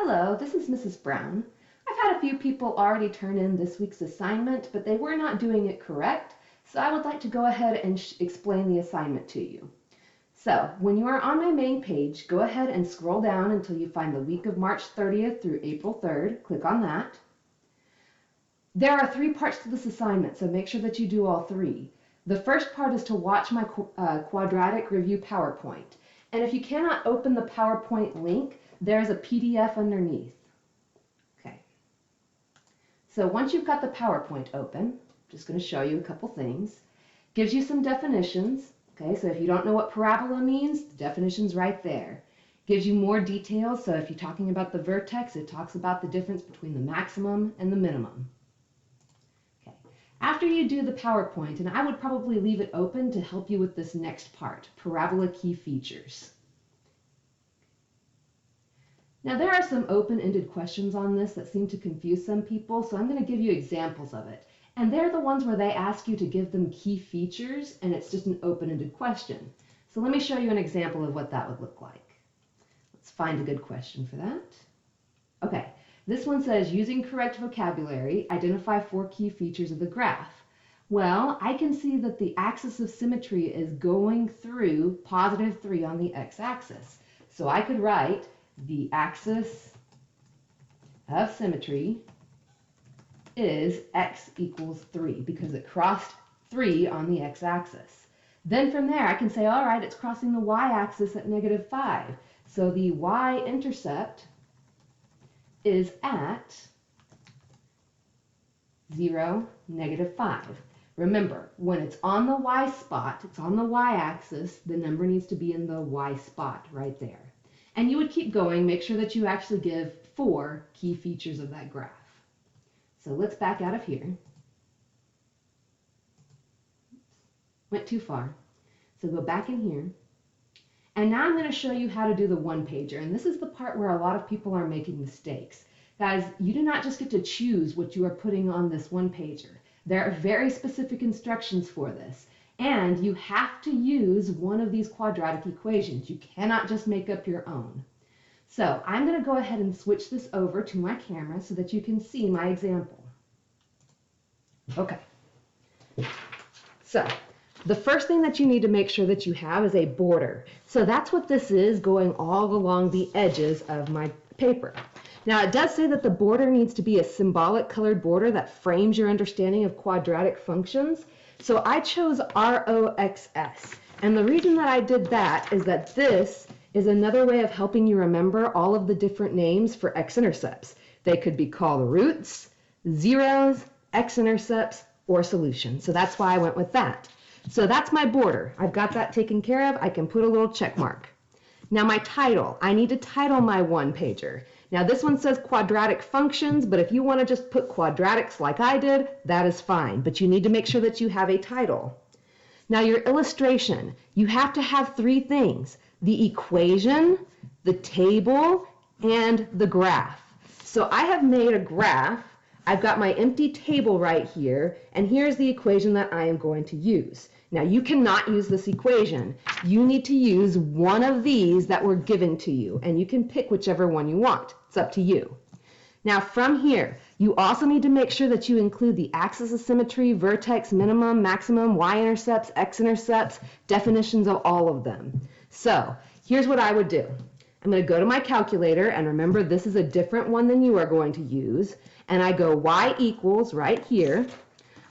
Hello, this is Mrs. Brown. I've had a few people already turn in this week's assignment, but they were not doing it correct, so I would like to go ahead and explain the assignment to you. So, when you are on my main page, go ahead and scroll down until you find the week of March 30th through April 3rd. Click on that. There are 3 parts to this assignment, so make sure that you do all 3. The first part is to watch my quadratic review PowerPoint. And if you cannot open the PowerPoint link, there's a PDF underneath. Okay. So once you've got the PowerPoint open, I'm just going to show you a couple things. Gives you some definitions. Okay, so if you don't know what parabola means, the definition's right there. Gives you more details, so if you're talking about the vertex, it talks about the difference between the maximum and the minimum. Okay. After you do the PowerPoint, and I would probably leave it open to help you with this next part, parabola key features. Now there are some open-ended questions on this that seem to confuse some people, so I'm going to give you examples of it. And they're the ones where they ask you to give them key features, and it's just an open-ended question. So let me show you an example of what that would look like. Let's find a good question for that. Okay, this one says, using correct vocabulary, identify 4 key features of the graph. Well, I can see that the axis of symmetry is going through +3 on the x-axis. So I could write the axis of symmetry is x equals 3 because it crossed 3 on the x-axis. Then from there I can say, all right, it's crossing the y-axis at -5. So the y-intercept is at 0, -5. Remember, when it's on the y spot, it's on the y-axis, the number needs to be in the y spot right there. And you would keep going, make sure that you actually give 4 key features of that graph. So let's back out of here. Went too far. So go back in here. And now I'm going to show you how to do the one-pager. And this is the part where a lot of people are making mistakes. Guys, you do not just get to choose what you are putting on this one-pager. There are very specific instructions for this. And you have to use one of these quadratic equations. You cannot just make up your own. So I'm going to go ahead and switch this over to my camera so that you can see my example. Okay. So the first thing that you need to make sure that you have is a border. So that's what this is, going all along the edges of my paper. Now it does say that the border needs to be a symbolic colored border that frames your understanding of quadratic functions. So I chose ROXS. And the reason that I did that is that this is another way of helping you remember all of the different names for x-intercepts. They could be called roots, zeros, x-intercepts, or solutions. So that's why I went with that. So that's my border. I've got that taken care of. I can put a little check mark. Now my title. I need to title my one-pager. Now this one says quadratic functions, but if you want to just put quadratics like I did, that is fine. But you need to make sure that you have a title. Now your illustration. You have to have 3 things: the equation, the table, and the graph. So I have made a graph. I've got my empty table right here, and here's the equation that I am going to use. Now you cannot use this equation. You need to use one of these that were given to you, and you can pick whichever one you want. It's up to you. Now from here, you also need to make sure that you include the axis of symmetry, vertex, minimum, maximum, y-intercepts, x-intercepts, definitions of all of them. So here's what I would do. I'm going to go to my calculator, and remember this is a different one than you are going to use, and I go y equals right here.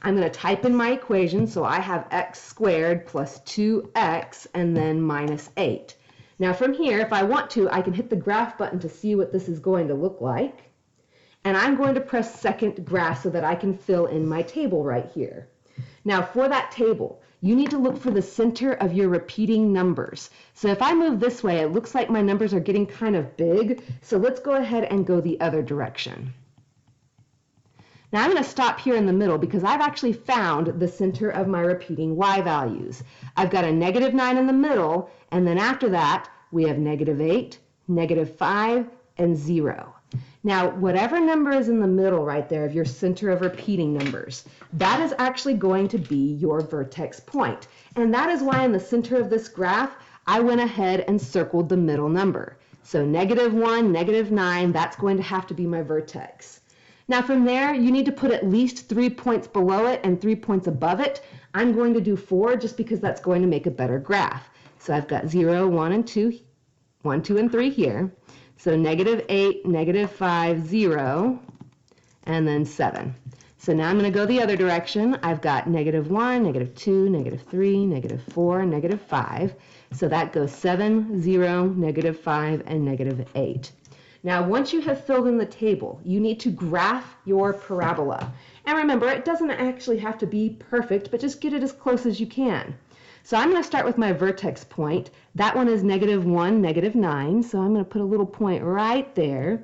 I'm going to type in my equation, so I have x squared plus 2x and then -8. Now from here, if I want to, I can hit the graph button to see what this is going to look like. And I'm going to press second graph so that I can fill in my table right here. Now for that table, you need to look for the center of your repeating numbers. So if I move this way, it looks like my numbers are getting kind of big. So let's go ahead and go the other direction. Now I'm going to stop here in the middle because I've actually found the center of my repeating y values. I've got a -9 in the middle, and then after that we have -8, -5, and 0. Now whatever number is in the middle right there of your center of repeating numbers, that is actually going to be your vertex point. And that is why in the center of this graph I went ahead and circled the middle number. So -1, -9, that's going to have to be my vertex. Now from there, you need to put at least 3 points below it and 3 points above it. I'm going to do 4 just because that's going to make a better graph. So I've got 0, 1, and 2, 1, 2, and 3 here. So -8, -5, 0, and then 7. So now I'm going to go the other direction. I've got -1, -2, -3, -4, -5. So that goes 7, 0, -5, and -8. Now, once you have filled in the table, you need to graph your parabola. And remember, it doesn't actually have to be perfect, but just get it as close as you can. So I'm going to start with my vertex point. That one is -1, -9. So I'm going to put a little point right there.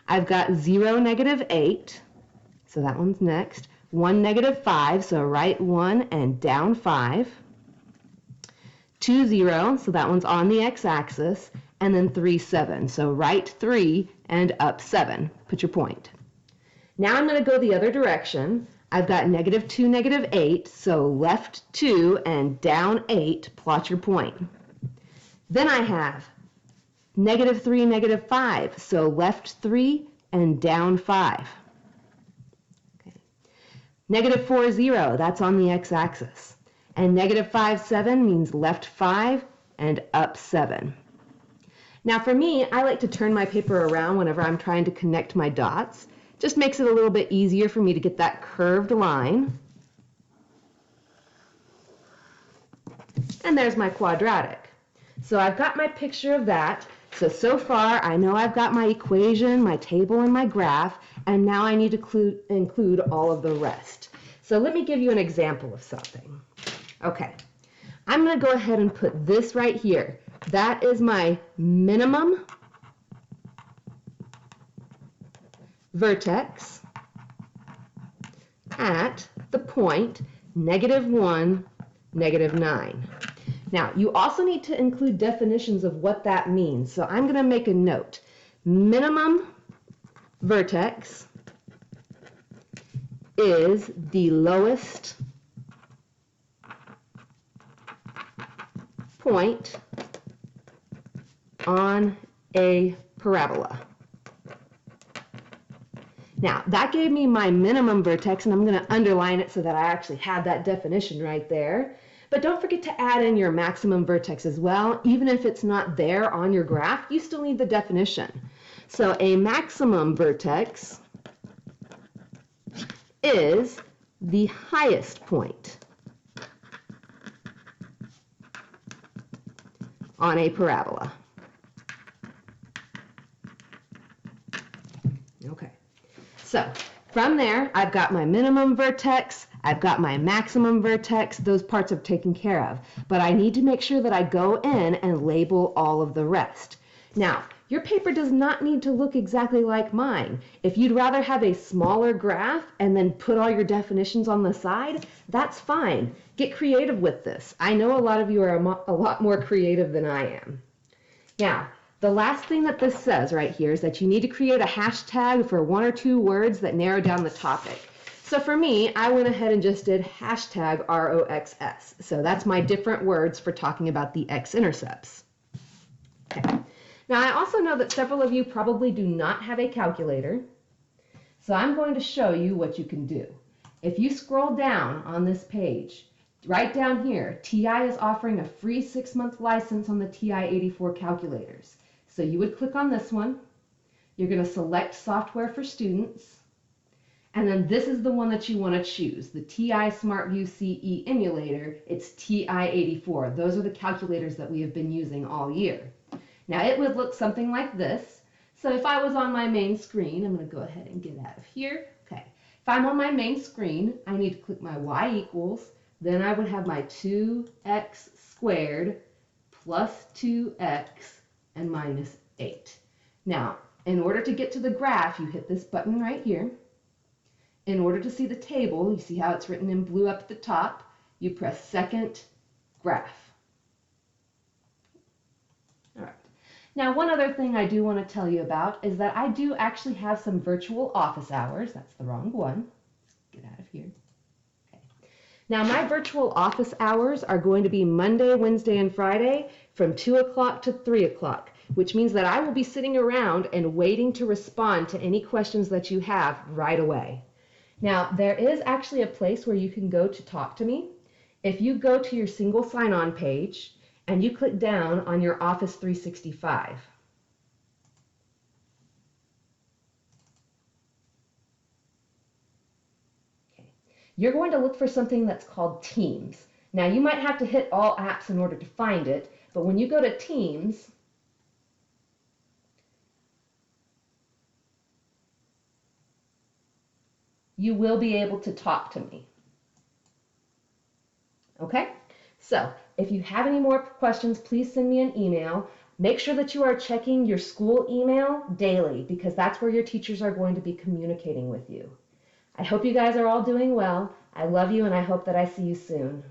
I've got 0, -8. So that one's next. 1, -5, so right 1 and down 5. 2, 0, so that one's on the x-axis. And then 3, 7, so right 3 and up 7. Put your point. Now I'm going to go the other direction. I've got -2, -8, so left 2 and down 8. Plot your point. Then I have -3, -5, so left 3 and down 5. -4, 0, that's on the x-axis. And -5, 7 means left 5 and up 7. Now for me, I like to turn my paper around whenever I'm trying to connect my dots. Just makes it a little bit easier for me to get that curved line. And there's my quadratic. So I've got my picture of that. So far I know I've got my equation, my table, and my graph, and now I need to include all of the rest. So let me give you an example of something. Okay, I'm going to go ahead and put this right here. That is my minimum vertex at the point -1, -9. Now, you also need to include definitions of what that means. So I'm going to make a note. Minimum vertex is the lowest point on a parabola. Now, that gave me my minimum vertex, and I'm going to underline it so that I actually have that definition right there. But don't forget to add in your maximum vertex as well. Even if it's not there on your graph, you still need the definition. So a maximum vertex is the highest point on a parabola. Okay, so from there, I've got my minimum vertex, I've got my maximum vertex, those parts are taken care of. But I need to make sure that I go in and label all of the rest. Now, your paper does not need to look exactly like mine. If you'd rather have a smaller graph and then put all your definitions on the side, that's fine. Get creative with this. I know a lot of you are a lot more creative than I am. Now, the last thing that this says right here is that you need to create a hashtag for 1 or 2 words that narrow down the topic. So for me, I went ahead and just did hashtag ROXS. So that's my different words for talking about the x-intercepts. Okay. Now I also know that several of you probably do not have a calculator. So I'm going to show you what you can do. If you scroll down on this page, right down here, TI is offering a free 6-month license on the TI-84 calculators. So you would click on this one. You're going to select software for students. And then this is the one that you want to choose, the TI SmartView CE emulator. It's TI-84. Those are the calculators that we have been using all year. Now it would look something like this. So if I was on my main screen, I'm going to go ahead and get out of here. Okay. If I'm on my main screen, I need to click my y equals. Then I would have my 2x squared plus 2x and minus 8. Now, in order to get to the graph, you hit this button right here. In order to see the table, you see how it's written in blue up at the top, you press second graph. All right. Now, one other thing I do want to tell you about is that I do actually have some virtual office hours. That's the wrong one. Let's get out of here. Okay. Now, my virtual office hours are going to be Monday, Wednesday, and Friday from 2 o'clock to 3 o'clock. which means that I will be sitting around and waiting to respond to any questions that you have right away. Now, there is actually a place where you can go to talk to me. If you go to your single sign-on page and you click down on your Office 365, you're going to look for something that's called Teams. Now, you might have to hit all apps in order to find it, but when you go to Teams, you will be able to talk to me. Okay? So, if you have any more questions, please send me an email. Make sure that you are checking your school email daily because that's where your teachers are going to be communicating with you. I hope you guys are all doing well. I love you and I hope that I see you soon.